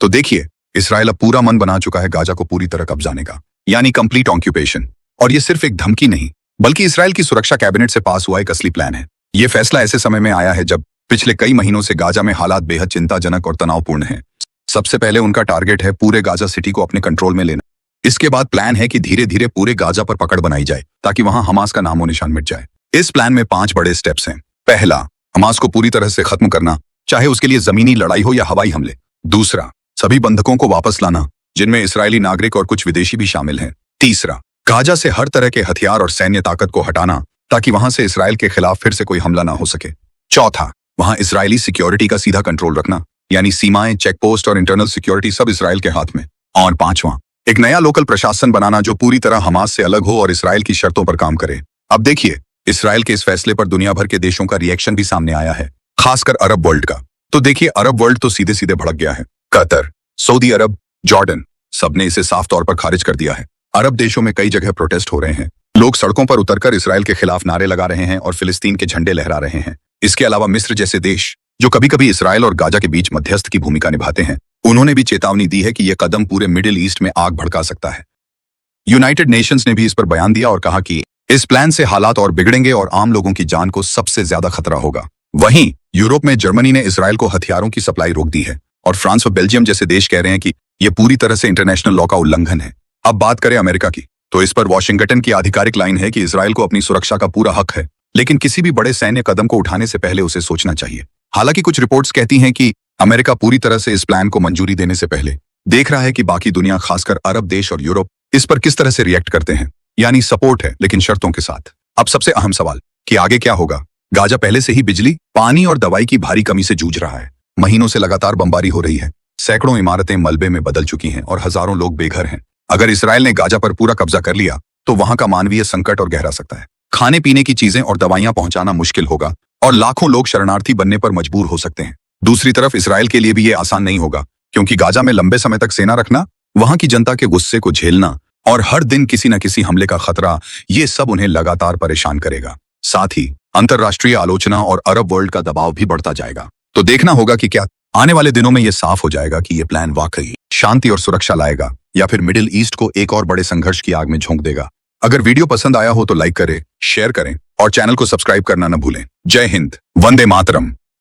तो देखिए, इसराइल अब पूरा मन बना चुका है गाजा को पूरी तरह कब्जाने का, यानी कंप्लीट ऑक्यूपेशन। और ये सिर्फ एक धमकी नहीं, बल्कि इसराइल की सुरक्षा कैबिनेट से पास हुआ एक असली प्लान है। ये फैसला ऐसे समय में आया है जब पिछले कई महीनों से गाजा में हालात बेहद चिंताजनक और तनावपूर्ण हैं। सबसे पहले उनका टारगेट है पूरे गाजा सिटी को अपने कंट्रोल में लेना। इसके बाद प्लान है कि धीरे धीरे पूरे गाजा पर पकड़ बनाई जाए ताकि वहां हमास का नामो निशान मिट जाए। इस प्लान में 5 बड़े स्टेप्स हैं। पहला, हमास को पूरी तरह से खत्म करना, चाहे उसके लिए जमीनी लड़ाई हो या हवाई हमले। दूसरा, सभी बंधकों को वापस लाना, जिनमें इस्राएली नागरिक और कुछ विदेशी भी शामिल हैं। तीसरा, गाजा से हर तरह के हथियार और सैन्य ताकत को हटाना ताकि वहां से इसराइल के खिलाफ फिर से कोई हमला ना हो सके। चौथा, वहां इस्राएली सिक्योरिटी का सीधा कंट्रोल रखना, यानी सीमाएं, चेकपोस्ट और इंटरनल सिक्योरिटी सब इसराइल के हाथ में। और पांचवां, एक नया लोकल प्रशासन बनाना जो पूरी तरह हमास से अलग हो और इसराइल की शर्तों पर काम करे। अब देखिए, इसराइल के इस फैसले पर दुनिया भर के देशों का रिएक्शन भी सामने आया है, खासकर अरब वर्ल्ड का। तो देखिए, अरब वर्ल्ड तो सीधे सीधे भड़क गया है। कतर, सऊदी अरब, जॉर्डन, सबने इसे साफ तौर पर खारिज कर दिया है। अरब देशों में कई जगह प्रोटेस्ट हो रहे हैं। लोग सड़कों पर उतरकर इसराइल के खिलाफ नारे लगा रहे हैं और फिलिस्तीन के झंडे लहरा रहे हैं। इसके अलावा मिस्र जैसे देश, जो कभी कभी इसराइल और गाजा के बीच मध्यस्थ की भूमिका निभाते हैं, उन्होंने भी चेतावनी दी है कि यह कदम पूरे मिडिल ईस्ट में आग भड़का सकता है। यूनाइटेड नेशंस ने भी इस पर बयान दिया और कहा कि इस प्लान से हालात और बिगड़ेंगे और आम लोगों की जान को सबसे ज्यादा खतरा होगा। वहीं यूरोप में जर्मनी ने इसराइल को हथियारों की सप्लाई रोक दी है और फ्रांस और बेल्जियम जैसे देश कह रहे हैं कि यह पूरी तरह से इंटरनेशनल लॉ का उल्लंघन है। अब बात करें अमेरिका की, तो इस पर वॉशिंगटन की आधिकारिक लाइन है कि इसराइल को अपनी सुरक्षा का पूरा हक है, लेकिन किसी भी बड़े सैन्य कदम को उठाने से पहले उसे सोचना चाहिए। हालांकि कुछ रिपोर्ट्स कहती हैं कि अमेरिका पूरी तरह से इस प्लान को मंजूरी देने से पहले देख रहा है कि बाकी दुनिया, खासकर अरब देश और यूरोप, इस पर किस तरह से रिएक्ट करते हैं। यानी सपोर्ट है, लेकिन शर्तों के साथ। अब सबसे अहम सवाल कि आगे क्या होगा। गाजा पहले से ही बिजली, पानी और दवाई की भारी कमी से जूझ रहा है। महीनों से लगातार बमबारी हो रही है। सैकड़ों इमारतें मलबे में बदल चुकी हैं और हजारों लोग बेघर हैं। अगर इसराइल ने गाजा पर पूरा कब्जा कर लिया तो वहां का मानवीय संकट और गहरा सकता है। खाने पीने की चीजें और दवाइयां पहुंचाना मुश्किल होगा और लाखों लोग शरणार्थी बनने पर मजबूर हो सकते हैं। दूसरी तरफ इसराइल के लिए भी ये आसान नहीं होगा, क्योंकि गाजा में लंबे समय तक सेना रखना, वहां की जनता के गुस्से को झेलना और हर दिन किसी न किसी हमले का खतरा, ये सब उन्हें लगातार परेशान करेगा। साथ ही अंतर्राष्ट्रीय आलोचना और अरब वर्ल्ड का दबाव भी बढ़ता जाएगा। तो देखना होगा कि क्या आने वाले दिनों में यह साफ हो जाएगा कि यह प्लान वाकई शांति और सुरक्षा लाएगा या फिर मिडिल ईस्ट को एक और बड़े संघर्ष की आग में झोंक देगा। अगर वीडियो पसंद आया हो तो लाइक करें, शेयर करें और चैनल को सब्सक्राइब करना न भूलें। जय हिंद, वंदे मातरम।